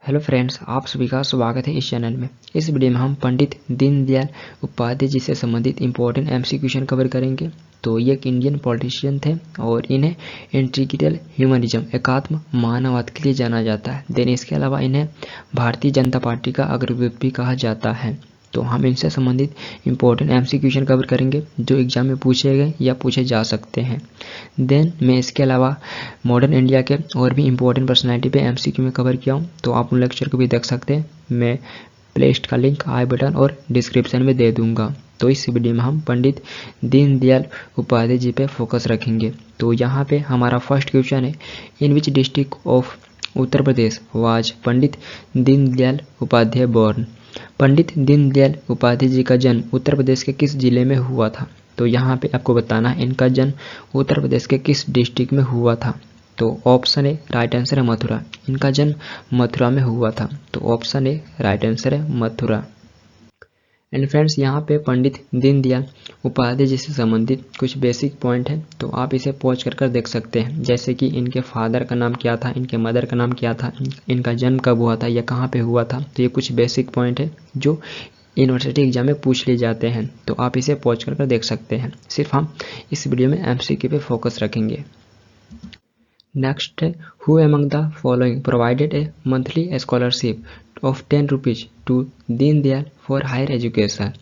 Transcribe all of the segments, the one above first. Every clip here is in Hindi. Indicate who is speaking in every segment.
Speaker 1: हेलो फ्रेंड्स, आप सभी का स्वागत है इस चैनल में। इस वीडियो में हम पंडित दीनदयाल उपाध्याय जी से संबंधित इंपॉर्टेंट एमसी क्वेश्चन कवर करेंगे। तो ये एक इंडियन पॉलिटिशियन थे और इन्हें इंटीग्रल ह्यूमनिज्म एकात्म मानववाद के लिए जाना जाता है। देन इसके अलावा इन्हें भारतीय जनता पार्टी का अग्रदूत भी कहा जाता है। तो हम इनसे संबंधित इंपॉर्टेंट एमसी क्वेश्चन कवर करेंगे जो एग्जाम में पूछे गए या पूछे जा सकते हैं। देन मैं इसके अलावा मॉडर्न इंडिया के और भी इंपॉर्टेंट पर्सनैलिटी पे एमसीक्यू में कवर किया हूँ, तो आप उन लेक्चर को भी देख सकते हैं। मैं प्लेलिस्ट का लिंक आई बटन और डिस्क्रिप्शन में दे दूंगा। तो इस वीडियो में हम पंडित दीनदयाल उपाध्याय जी पे फोकस रखेंगे। तो यहाँ पे हमारा फर्स्ट क्वेश्चन है, in which district of Uttar Pradesh was Pandit Deendayal Upadhyay born. Pandit Deendayal Upadhyay ji का जन्म उत्तर प्रदेश के किस जिले में हुआ था। तो यहाँ पे आपको बताना है इनका जन्म उत्तर प्रदेश के किस डिस्ट्रिक्ट में हुआ था। तो ऑप्शन ए राइट आंसर है मथुरा। इनका जन्म मथुरा में हुआ था। तो ऑप्शन ए राइट आंसर है मथुरा। एंड फ्रेंड्स, यहाँ पे पंडित दीनदयाल उपाध्याय जी से संबंधित कुछ बेसिक पॉइंट है, तो आप इसे पॉज कर देख सकते हैं। जैसे कि इनके फादर का नाम क्या था, इनके मदर का नाम क्या था, इनका जन्म कब हुआ था या कहाँ पे हुआ था। तो ये कुछ बेसिक पॉइंट है जो यूनिवर्सिटी एग्जाम में पूछ लिए जाते हैं, तो आप इसे पॉज कर देख सकते हैं। सिर्फ हम इस वीडियो में एमसीक्यू पे फोकस रखेंगे। नेक्स्ट है, who among the following provided a monthly scholarship of 10 rupees to Deendayal for higher education.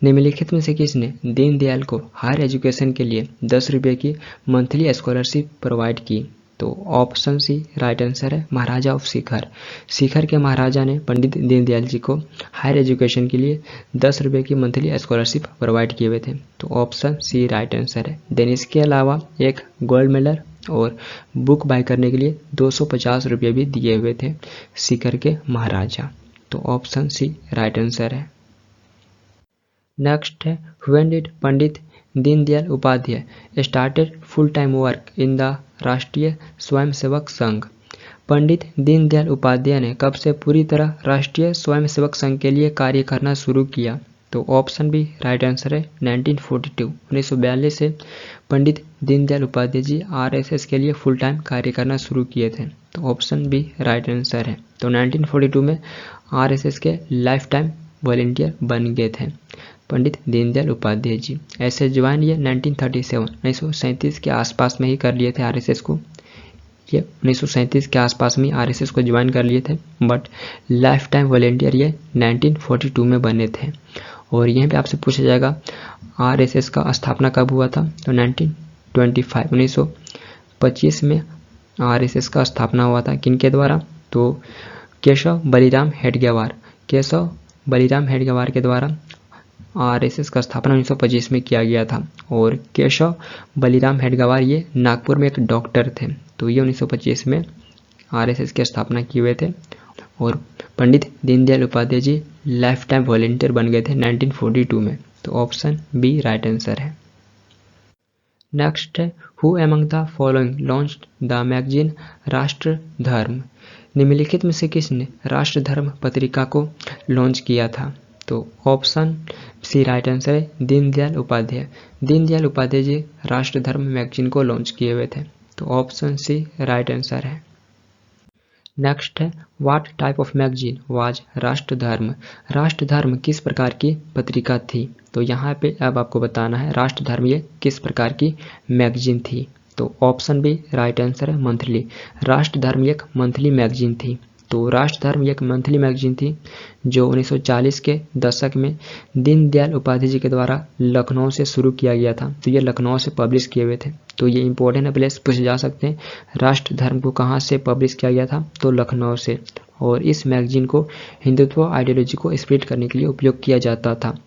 Speaker 1: निम्नलिखित में से किसने दीनदयाल को हायर एजुकेशन के लिए 10 रुपये की मंथली स्कॉलरशिप प्रोवाइड की। तो ऑप्शन सी राइट आंसर है महाराजा ऑफ सीकर। सीकर के महाराजा ने पंडित दीनदयाल जी को हायर एजुकेशन के लिए 10 रुपये की मंथली स्कॉलरशिप प्रोवाइड किए हुए थे। तो ऑप्शन सी राइट आंसर है। देन इसके अलावा एक गोल्ड मेडल और बुक बाय करने के लिए 250 रुपये भी दिए हुए थे सीकर के महाराजा। तो ऑप्शन सी राइट आंसर है। नेक्स्ट है, when did Pandit Deendayal Upadhyay started full time work in the Rashtriya Swayamsevak संघ। पंडित दीनदयाल उपाध्याय ने कब से पूरी तरह राष्ट्रीय स्वयंसेवक संघ के लिए कार्य करना शुरू किया। तो ऑप्शन बी राइट आंसर है 1942। 1942 से पंडित दीनदयाल उपाध्याय जी आरएसएस के लिए फुल टाइम कार्य करना शुरू किए थे। तो ऑप्शन बी राइट आंसर है। तो 1942 में आरएसएस के लाइफ टाइम वॉलंटियर बन गए थे पंडित दीनदयाल उपाध्याय जी। ऐसे ज्वाइन ये 1937 के आसपास में ही कर लिए थे आरएसएस को। ये 1937 के आसपास में आरएसएस को ज्वाइन कर लिए थे, बट लाइफ टाइम वॉलंटियर ये 1942 में बने थे। और यहीं पे आपसे पूछा जाएगा आरएसएस का स्थापना कब हुआ था। तो 1925 में आरएसएस का स्थापना हुआ था। किनके द्वारा। तो केशव बलिराम हेडगेवार। केशव बलिराम हेडगेवार के द्वारा आरएसएस का स्थापना 1925 में किया गया था। और केशव बलिराम हेडगेवार ये नागपुर में एक डॉक्टर थे। तो ये 1925 में आरएसएस की स्थापना किए हुए थे। और पंडित दीनदयाल उपाध्याय जी लाइफ टाइम वॉलंटियर बन गए थे 1942 में। तो ऑप्शन बी राइट आंसर है। नेक्स्ट है, who among the following launched the magazine राष्ट्र धर्म। निम्नलिखित में से किसने राष्ट्र धर्म पत्रिका को लॉन्च किया था। तो ऑप्शन सी राइट आंसर है दीनदयाल उपाध्याय। दीनदयाल उपाध्याय जी राष्ट्र धर्म मैगजीन को लॉन्च किए हुए थे। तो ऑप्शन सी राइट आंसर है। नेक्स्ट है, what type of magazine was राष्ट्र धर्म। राष्ट्र धर्म किस प्रकार की पत्रिका थी। तो यहाँ पे अब आपको बताना है राष्ट्र धर्म ये किस प्रकार की मैगजीन थी। तो ऑप्शन बी राइट आंसर है मंथली। राष्ट्र धर्म एक मंथली मैगजीन थी। तो राष्ट्र धर्म एक मंथली मैगजीन थी जो 1940 के दशक में दीनदयाल उपाध्याय जी के द्वारा लखनऊ से शुरू किया गया था। तो ये लखनऊ से पब्लिश किए हुए थे। तो ये इंपॉर्टेंट है, प्लेस पूछे जा सकते हैं। राष्ट्र धर्म को कहाँ से पब्लिश किया गया था। तो लखनऊ से। और इस मैगजीन को हिंदुत्व आइडियोलॉजी को स्प्रेड करने के लिए उपयोग किया जाता था।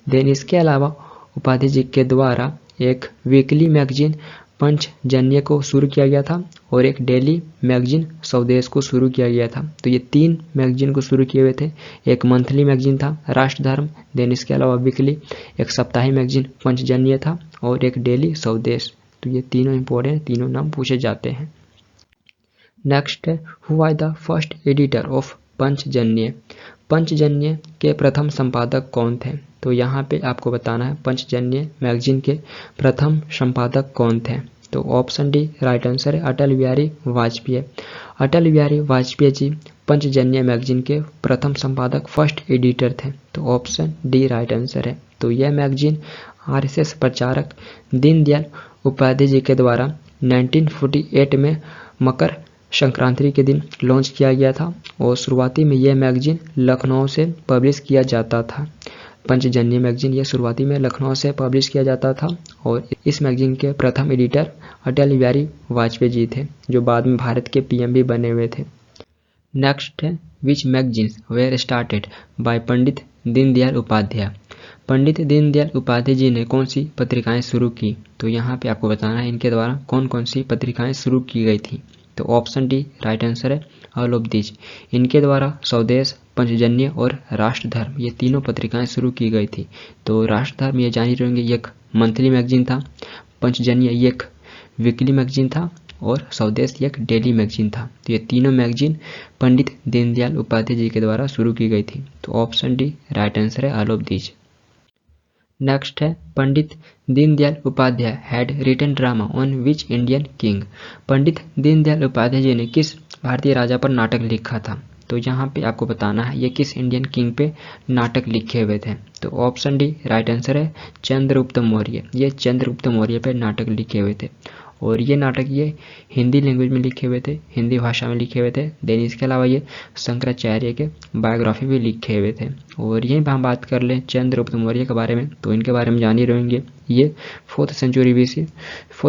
Speaker 1: देन इसके अलावा उपाध्याय जी के द्वारा एक वीकली मैगजीन पंचजन्य को शुरू किया गया था और एक डेली मैगजीन स्वदेश को शुरू किया गया था। तो ये 3 मैगजीन को शुरू किए हुए थे। एक मंथली मैगजीन था राष्ट्र धर्म, देन इसके अलावा वीकली एक सप्ताही मैगजीन पंचजन्य था और एक डेली स्वदेश। तो ये तीनों इंपॉर्टेंट, तीनों नाम पूछे जाते हैं। नेक्स्ट है, who was the first editor of Panchajanya. Panchajanya के प्रथम संपादक कौन थे। तो यहाँ पे आपको बताना है पंचजन्य मैगजीन के प्रथम संपादक कौन थे। तो ऑप्शन डी राइट आंसर है अटल बिहारी वाजपेयी। अटल बिहारी वाजपेयी जी पंचजन्य मैगजीन के प्रथम संपादक फर्स्ट एडिटर थे? तो ऑप्शन डी राइट आंसर है। तो यह मैगजीन आरएसएस प्रचारक दीनदयाल उपाध्याय जी के द्वारा 1948 में मकर संक्रांति के दिन लॉन्च किया गया था और शुरुआती में यह मैगजीन लखनऊ से पब्लिश किया जाता था। पंचजन्य मैगजीन ये शुरुआती में लखनऊ से पब्लिश किया जाता था और इस मैगजीन के प्रथम एडिटर अटल बिहारी वाजपेयी जी थे, जो बाद में भारत के पीएम भी बने हुए थे। नेक्स्ट है विच मैगजीन्स वेयर स्टार्टेड बाय पंडित दीनदयाल उपाध्याय? पंडित दीनदयाल उपाध्याय जी ने कौन सी पत्रिकाएं शुरू की? तो यहाँ पे आपको बताना है इनके द्वारा कौन कौन सी पत्रिकाएं शुरू की गई थी। तो ऑप्शन डी राइट आंसर है, ऑल ऑफ दीज। इनके द्वारा स्वदेश, पंचजन्य और राष्ट्र धर्म ये तीनों पत्रिकाएं शुरू की गई थी। तो राष्ट्र धर्म ये जान ही रहेंगे, ये एक मंथली मैगजीन था, पंचजन्य ये एक वीकली मैगजीन था और स्वदेश एक डेली मैगजीन था। तो ये तीनों मैगजीन पंडित दीनदयाल उपाध्याय जी के द्वारा शुरू की गई थी। तो ऑप्शन डी राइट आंसर है, ऑल ऑफ दीज। नेक्स्ट है Pandit Deendayal Upadhyay had written drama on which Indian king? Pandit Deendayal Upadhyay ji ने किस भारतीय राजा पर नाटक लिखा था? तो यहाँ पे आपको बताना है ये किस इंडियन किंग पे नाटक लिखे हुए थे। तो ऑप्शन डी राइट आंसर है, चंद्रगुप्त मौर्य। ये चंद्रगुप्त मौर्य पे नाटक लिखे हुए थे और ये नाटक ये हिंदी लैंग्वेज में लिखे हुए थे, हिंदी भाषा में लिखे हुए थे। देन इसके अलावा ये शंकराचार्य के बायोग्राफी भी लिखे हुए थे। और यहीं पर हम बात कर लें चंद्रगुप्त मौर्य के बारे में, तो इनके बारे में जान ही रहेंगे। ये 4th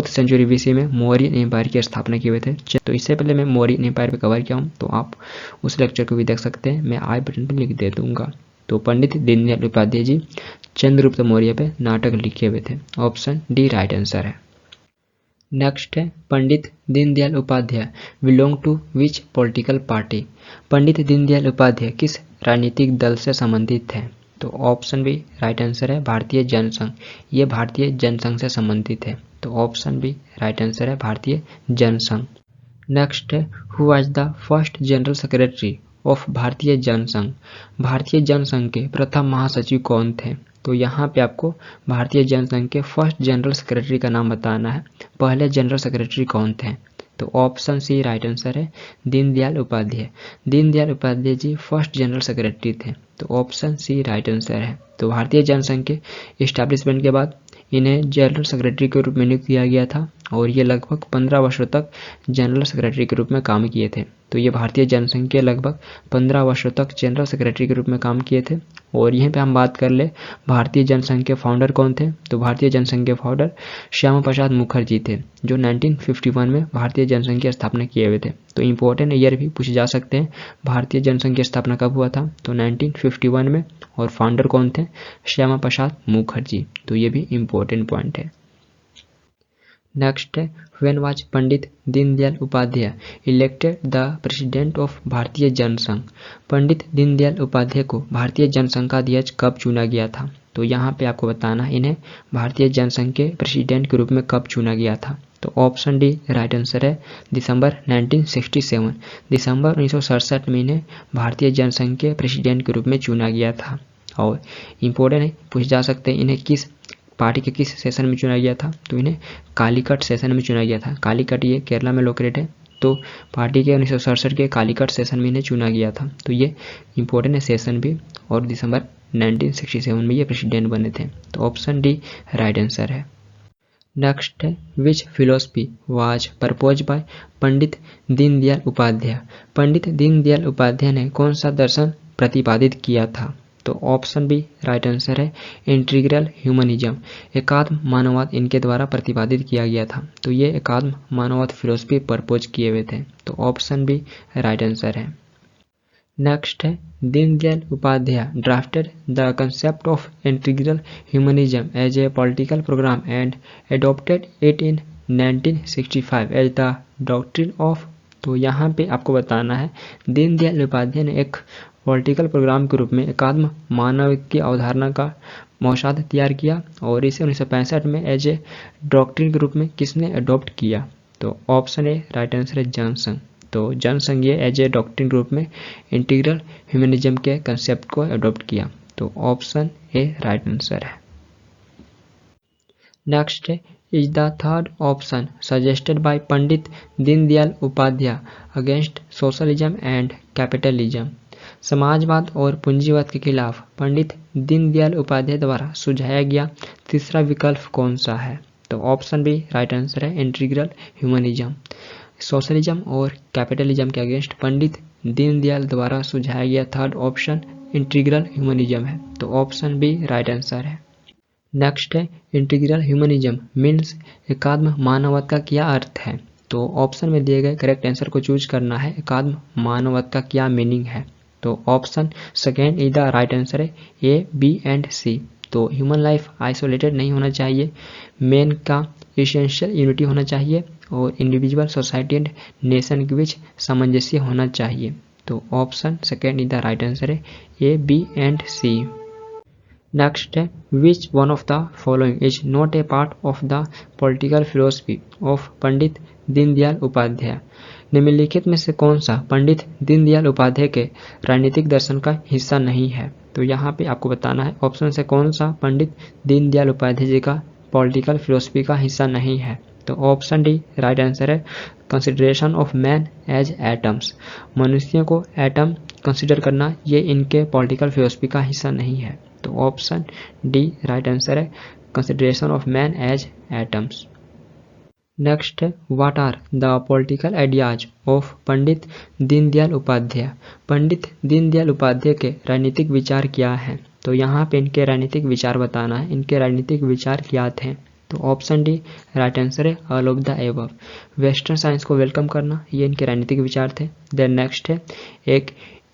Speaker 1: सेंचुरी बीसी में मौर्य एम्पायर की स्थापना किए हुए थे। तो इससे पहले मैं मौर्य एम्पायर पे कवर किया हूँ, तो आप उस लेक्चर को भी देख सकते हैं, मैं आई बटन पर लिख दे दूंगा। तो पंडित दीनदयाल उपाध्याय जी चंद्रगुप्त मौर्य पे नाटक लिखे हुए थे। ऑप्शन डी राइट आंसर है। नेक्स्ट है Pandit Deendayal Upadhyay belong to which political party? Pandit Deendayal Upadhyay किस राजनीतिक दल से संबंधित थे? तो ऑप्शन बी राइट आंसर है, भारतीय जनसंघ। ये भारतीय जनसंघ से संबंधित है। तो ऑप्शन बी राइट आंसर है, भारतीय जनसंघ। नेक्स्ट है who was the first general secretary of Bharatiya Jansangh? भारतीय जनसंघ के प्रथम महासचिव कौन थे? तो यहाँ पे आपको भारतीय जनसंघ के फर्स्ट जनरल सेक्रेटरी का नाम बताना है। पहले जनरल सेक्रेटरी कौन थे? तो ऑप्शन सी राइट आंसर है, दीनदयाल उपाध्याय। दीनदयाल उपाध्याय जी फर्स्ट जनरल सेक्रेटरी थे। तो ऑप्शन सी राइट आंसर है। तो भारतीय जनसंघ के इस्टेब्लिशमेंट के बाद इन्हें जनरल सेक्रेटरी के रूप में नियुक्त किया गया था और ये लगभग 15 वर्षों तक जनरल सेक्रेटरी के रूप में काम किए थे। तो ये भारतीय जनसंघ के लगभग 15 वर्षों तक जनरल सेक्रेटरी के रूप में काम किए थे। और यहीं पे हम बात कर ले भारतीय जनसंघ के फाउंडर कौन थे? तो भारतीय जनसंघ के फाउंडर श्यामा प्रसाद मुखर्जी थे, जो 1951 में भारतीय जनसंघ की स्थापना किए हुए थे। तो इम्पोर्टेंट ईयर भी पूछे जा सकते हैं, भारतीय जनसंघ की स्थापना कब हुआ था? तो 1951 में। और फाउंडर कौन थे? श्यामा प्रसाद मुखर्जी। तो ये भी इम्पोर्टेंट पॉइंट है। नेक्स्ट है when was Pandit Deendayal Upadhyay elected the president of Bharatiya Jana Sangh? पंडित दीनदयाल उपाध्याय को भारतीय जनसंघ का अध्यक्ष कब चुना गया था? तो यहाँ पे आपको बताना है इन्हें भारतीय जनसंघ के प्रेसिडेंट के रूप में कब चुना गया था। तो ऑप्शन डी राइट आंसर है, दिसंबर 1967। दिसंबर 1967 में इन्हें भारतीय जनसंघ के प्रेसिडेंट के रूप में चुना गया था। और इम्पोर्टेंट है, पूछ जा सकते हैं इन्हें किस पार्टी के किस सेशन में चुना गया था? तो इन्हें कालीकट सेशन में चुना गया था। कालीकट ये केरला में लोकेटेड है। तो पार्टी के 1967 के कालीकट सेशन में इन्हें चुना गया था। तो ये इंपॉर्टेंट है सेशन भी। और दिसंबर 1967 में ये प्रेसिडेंट बने थे। तो ऑप्शन डी राइट आंसर है। नेक्स्ट है विच फिलोसफी वाज प्रपोज बाय पंडित दीनदयाल उपाध्याय? पंडित दीनदयाल उपाध्याय ने कौन सा दर्शन प्रतिपादित किया था? तो ऑप्शन बी राइट आंसर है, इंटीग्रल ह्यूमनिज्म। एकात्म मानववाद इनके द्वारा प्रतिपादित किया गया था। तो ये एकात्म मानववाद फिलोसफी प्रपोज किए हुए थे। तो ऑप्शन बी राइट आंसर है। नेक्स्ट है Deendayal Upadhyay drafted the concept of integral humanism as a political programme and adopted it in 1965 as the doctrine of. तो यहाँ पे आपको बताना है दीनदयाल उपाध्याय ने एक पॉलिटिकल प्रोग्राम के रूप में एकात्म मानव की अवधारणा का मौसाद तैयार किया और इसे 1965 में एज ए डॉक्ट्रिन के रूप में किसने अडॉप्ट किया? तो ऑप्शन ए राइट आंसर है, जनसंघ। तो जनसंघ ये एज ए डॉक्ट्रिन के रूप में इंटीग्रल ह्यूमनिज्म के कंसेप्ट को अडॉप्ट किया। तो ऑप्शन ए राइट आंसर है। नेक्स्ट है is the third option suggested by Pandit Deendayal Upadhyay against socialism and capitalism. समाजवाद और पूंजीवाद के खिलाफ पंडित दीनदयाल उपाध्याय द्वारा सुझाया गया तीसरा विकल्प कौन सा है? तो ऑप्शन बी राइट आंसर है इंटीग्रल ह्यूमनिज्म। सोशलिज्म और कैपिटलिज्म के अगेंस्ट पंडित दीनदयाल द्वारा सुझाया गया थर्ड ऑप्शन इंटीग्रल ह्यूमनिज्म है, तो ऑप्शन बी राइट आंसर है। नेक्स्ट है इंटीग्रल ह्यूमनिज्म मीन्स एकात्म मानवता का क्या अर्थ है? तो ऑप्शन में दिए गए करेक्ट आंसर को चूज करना है। एकात्म मानवता का क्या मीनिंग है? तो option second is the right answer है ए, बी एंड सी। तो ह्यूमन लाइफ आइसोलेटेड नहीं होना चाहिए, मेन का एसेंशियल यूनिटी होना चाहिए और इंडिविजुअल, सोसाइटी एंड नेशन के बीच सामंजस्य होना चाहिए। तो option second is the right answer है A, B and C. Next है which one of the following is not a part of the political philosophy of Pandit Deendayal Upadhyay. निम्नलिखित में से कौन सा पंडित दीनदयाल उपाध्याय के राजनीतिक दर्शन का हिस्सा नहीं है? तो यहाँ पे आपको बताना है ऑप्शन से कौन सा पंडित दीनदयाल उपाध्याय जी का पॉलिटिकल फिलोसफी का हिस्सा नहीं है। तो ऑप्शन डी राइट आंसर है consideration of man as atoms. मनुष्यों को एटम कंसिडर करना ये इनके पॉलिटिकल फिलोसफी का हिस्सा नहीं है। तो ऑप्शन डी राइट आंसर है consideration of man as atoms. Next है what are the political ideas of Pandit Deendayal Upadhyay. Pandit Deendayal Upadhyay के राजनीतिक विचार क्या हैं? तो यहाँ पे इनके राजनीतिक विचार बताना है। इनके राजनीतिक विचार क्या थे? तो ऑप्शन डी राइट आंसर है all of the above. Western science को वेलकम करना, ये इनके राजनीतिक विचार थे। देन नेक्स्ट है एक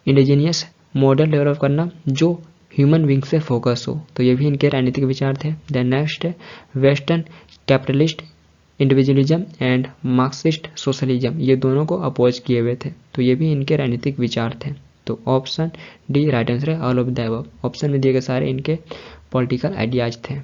Speaker 1: इंडिजीनियस मॉडल डेवलप करना जो ह्यूमन बींग से फोकस हो, तो ये भी इनके राजनीतिक विचार थे। देन नेक्स्ट है western capitalist individualism and Marxist socialism, ये दोनों को अपोज किए हुए थे, तो ये भी इनके राजनीतिक विचार थे। तो ऑप्शन डी राइट आंसर है all of the above. Option में दिए गए सारे इनके पॉलिटिकल आइडियाज थे।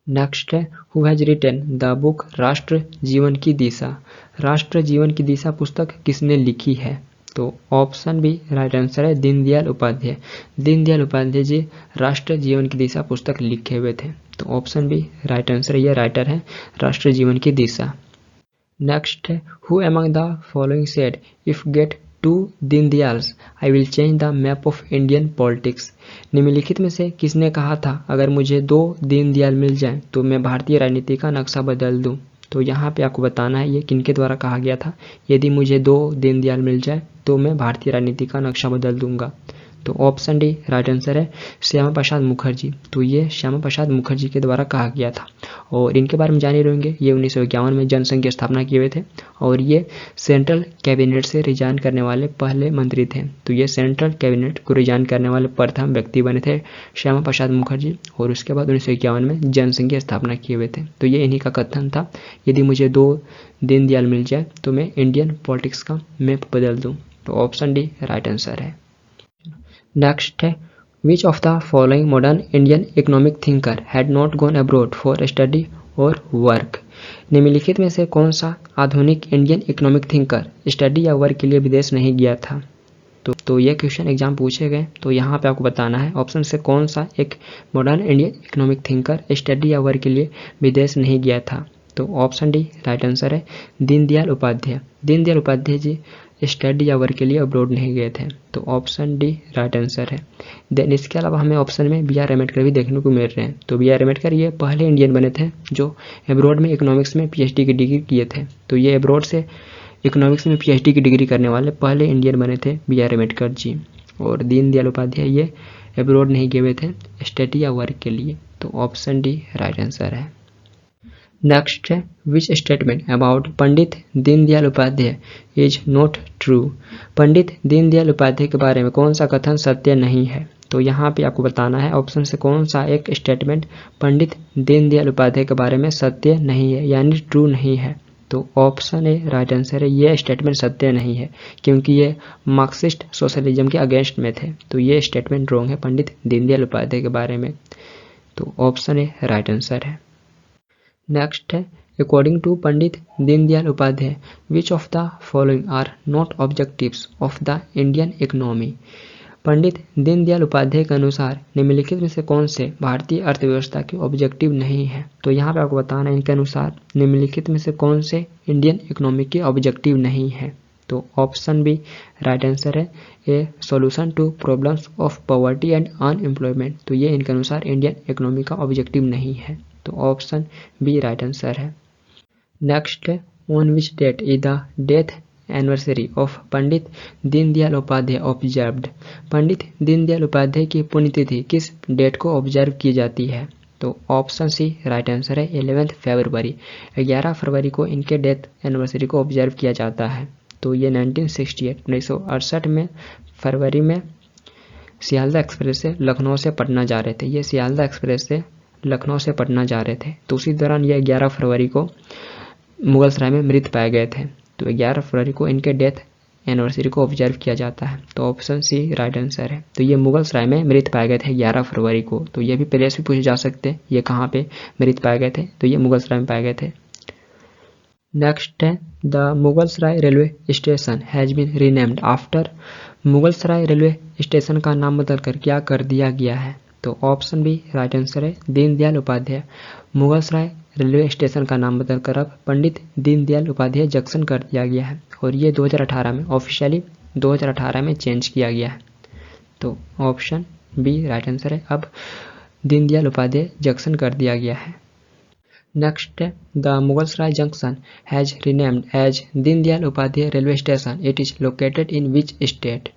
Speaker 1: नेक्स्ट है who has written the book Rashtra Jeevan ki दिशा। राष्ट्र जीवन की दिशा पुस्तक किसने लिखी है? तो ऑप्शन बी राइट आंसर है दीनदयाल उपाध्याय। दीनदयाल उपाध्याय जी राष्ट्र जीवन की दिशा पुस्तक लिखे हुए थे, तो ऑप्शन बी राइट आंसर, ये राइटर है राष्ट्र जीवन की दिशा। नेक्स्ट है who among the following said if get two Deendayals I will change the map of Indian politics. निम्नलिखित में से किसने कहा था अगर मुझे 2 दीनदयाल मिल जाए तो मैं भारतीय राजनीति का नक्शा बदल दूं? तो यहाँ पे आपको बताना है ये किनके द्वारा कहा गया था। यदि मुझे 2 दीनदयाल मिल जाए तो मैं भारतीय राजनीति का नक्शा बदल दूंगा। तो ऑप्शन डी राइट आंसर है श्यामा प्रसाद मुखर्जी। तो ये श्यामा प्रसाद मुखर्जी के द्वारा कहा गया था और इनके बारे में जान ही रहेंगे। ये 1951 में जनसंघ की स्थापना किए हुए थे और ये सेंट्रल कैबिनेट से रिजाइन करने वाले पहले मंत्री थे। तो ये सेंट्रल कैबिनेट को रिजाइन करने वाले प्रथम व्यक्ति बने थे श्यामा प्रसाद मुखर्जी और उसके बाद 1951 में जनसंघ की स्थापना किए हुए थे। तो ये इन्हीं का कथन था यदि मुझे 2 दीनदयाल मिल जाए तो मैं इंडियन पॉलिटिक्स का मैप बदल दूँ। तो ऑप्शन डी राइट आंसर है। नेक्स्ट है विच of the following modern Indian economic thinker had not gone abroad for study और वर्क। निम्नलिखित में से कौन सा आधुनिक इंडियन इकोनॉमिक थिंकर स्टडी या वर्क के लिए विदेश नहीं गया था? तो ये क्वेश्चन एग्जाम पूछे गए, तो यहाँ पे आपको बताना है ऑप्शन से कौन सा एक modern Indian economic thinker study या वर्क के लिए विदेश नहीं गया था। तो ऑप्शन डी राइट आंसर है दीनदयाल उपाध्याय। दीनदयाल उपाध्याय जी स्टडी या वर्क के लिए अब्रॉड नहीं गए थे, तो ऑप्शन डी राइट आंसर है। देन इसके अलावा हमें ऑप्शन में बी आर अम्बेडकर भी देखने को मिल रहे हैं। तो बी आर अम्बेडकर ये पहले इंडियन बने थे जो अब्रॉड में इकोनॉमिक्स में पीएचडी की डिग्री किए थे। तो ये अब्रॉड से इकोनॉमिक्स में पीएचडी की डिग्री करने वाले पहले इंडियन बने थे बी आर अम्बेडकर जी। और दीनदयाल उपाध्याय ये अब्रॉड नहीं गए हुए थे स्टडी या वर्क के लिए, तो ऑप्शन डी राइट आंसर है। नेक्स्ट है which statement about Pandit Deendayal Upadhyay is not true. Pandit Deendayal Upadhyay के बारे में कौन सा कथन सत्य नहीं है? तो यहाँ पे आपको बताना है ऑप्शन से कौन सा एक स्टेटमेंट पंडित दीनदयाल उपाध्याय के बारे में सत्य नहीं है यानी ट्रू नहीं है। तो ऑप्शन ए राइट आंसर है, ये स्टेटमेंट सत्य नहीं है क्योंकि ये मार्क्सिस्ट सोशलिज्म के अगेंस्ट में थे। तो ये स्टेटमेंट रॉन्ग है पंडित दीनदयाल उपाध्याय के बारे में, तो ऑप्शन ए राइट आंसर है। नेक्स्ट है according to Pandit Deendayal Upadhyay which of the following are not objectives of the Indian economy. Pandit Deendayal Upadhyay के अनुसार निम्नलिखित में से कौन से भारतीय अर्थव्यवस्था के ऑब्जेक्टिव नहीं है। तो यहाँ पे आपको बताना है इनके अनुसार निम्नलिखित में से कौन से इंडियन इकोनॉमी के ऑब्जेक्टिव नहीं है। तो ऑप्शन बी राइट आंसर है, a solution to problems of poverty and unemployment. तो ये इनके अनुसार इंडियन इकोनॉमी का ऑब्जेक्टिव नहीं है। तो ऑप्शन बी राइट आंसर है। नेक्स्ट है, on which date is the death anniversary of Pandit Deendayal Upadhyay observed. Pandit Deendayal Upadhyay की पुण्यतिथि किस डेट को ऑब्जर्व की जाती है। तो ऑप्शन सी राइट आंसर है, 11 फरवरी। 11 फरवरी को इनके डेथ एनिवर्सरी को ऑब्जर्व किया जाता है। तो ये 1968 में फरवरी में सियालदा एक्सप्रेस से लखनऊ से पटना जा रहे थे। ये सियालदा एक्सप्रेस से लखनऊ से पटना जा रहे थे, तो उसी दौरान ये 11 फरवरी को मुगलसराय में मृत पाए गए थे। तो 11 फरवरी को इनके डेथ एनिवर्सरी को ऑब्जर्व किया जाता है। तो ऑप्शन सी राइट आंसर है। तो ये मुगलसराय में मृत पाए गए थे 11 फरवरी को। तो ये भी प्लेस भी पूछे जा सकते हैं, ये कहाँ पे मृत पाए गए थे। तो ये मुगलसराय में पाए गए थे। नेक्स्ट है, the Mughalsarai railway station has been renamed after. Mughalsarai railway station का नाम बदलकर क्या कर दिया गया है। तो ऑप्शन बी राइट आंसर है, दीनदयाल उपाध्याय। मुगलसराय रेलवे स्टेशन का नाम बदलकर अब पंडित दीनदयाल उपाध्याय जंक्शन कर दिया गया है, और ये 2018 में ऑफिशियली 2018 में चेंज किया गया है। तो ऑप्शन बी राइट आंसर है, अब दीनदयाल उपाध्याय जंक्शन कर दिया गया है। नेक्स्ट है, the Mughalsarai junction has renamed as Deendayal Upadhyay railway station, it is located in which state.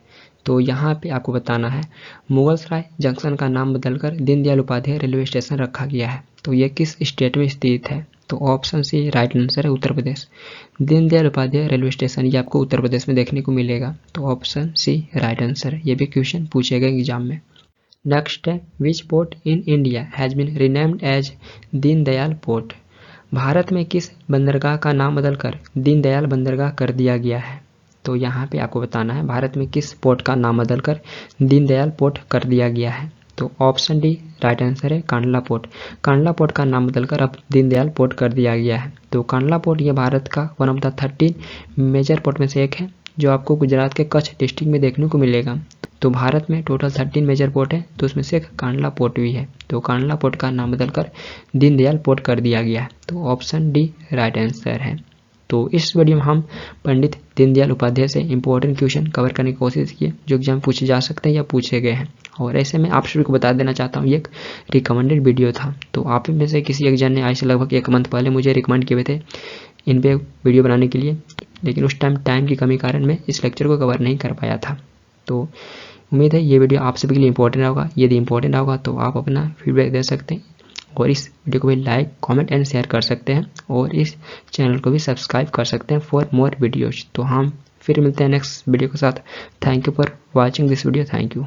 Speaker 1: तो यहाँ पे आपको बताना है मुगलसराय जंक्शन का नाम बदलकर दीनदयाल उपाध्याय रेलवे स्टेशन रखा गया है, तो ये किस स्टेट में स्थित है। तो ऑप्शन सी राइट आंसर है, उत्तर प्रदेश। दीनदयाल उपाध्याय रेलवे स्टेशन ये आपको उत्तर प्रदेश में देखने को मिलेगा। तो ऑप्शन सी राइट आंसर है, ये भी क्वेश्चन पूछेगा एग्जाम में। नेक्स्ट है, which port in India has been renamed as Deendayal port. Bharat में किस बंदरगाह का नाम बदलकर दीनदयाल बंदरगाह कर दिया गया है। तो यहाँ पे आपको बताना है भारत में किस पोर्ट का नाम बदलकर दीनदयाल पोर्ट कर दिया गया है। तो ऑप्शन डी राइट आंसर है, कांडला पोर्ट। कांडला पोर्ट का नाम बदलकर अब दीनदयाल पोर्ट कर दिया गया है। तो कांडला पोर्ट ये भारत का one of the 13 major port में से एक है, जो आपको गुजरात के कच्छ डिस्ट्रिक्ट में देखने को मिलेगा। तो भारत में टोटल 13 मेजर पोर्ट है, तो उसमें से एक कांडला पोर्ट भी है। तो कांडला पोर्ट का नाम बदलकर दीनदयाल पोर्ट कर दिया गया है। तो ऑप्शन डी राइट आंसर है। तो इस वीडियो में हम पंडित दीनदयाल उपाध्याय से इंपॉर्टेंट क्वेश्चन कवर करने की कोशिश की, जो एग्जाम पूछे जा सकते हैं या पूछे गए हैं। और ऐसे में आप सभी को बता देना चाहता हूँ, ये एक रिकमेंडेड वीडियो था। तो आप में से किसी एक जन ने आज से लगभग 1 मंथ पहले मुझे रिकमेंड किए थे इन पे वीडियो बनाने के लिए, लेकिन उस टाइम की कमी कारण मैं इस लेक्चर को कवर नहीं कर पाया था। तो उम्मीद है ये वीडियो आप सभी के लिए इंपॉर्टेंट होगा। यदि इंपॉर्टेंट होगा तो आप अपना फीडबैक दे सकते हैं, और इस वीडियो को भी लाइक, कमेंट एंड शेयर कर सकते हैं, और इस चैनल को भी सब्सक्राइब कर सकते हैं फॉर मोर वीडियोज। तो हम फिर मिलते हैं नेक्स्ट वीडियो के साथ। Thank you for watching this video. Thank you.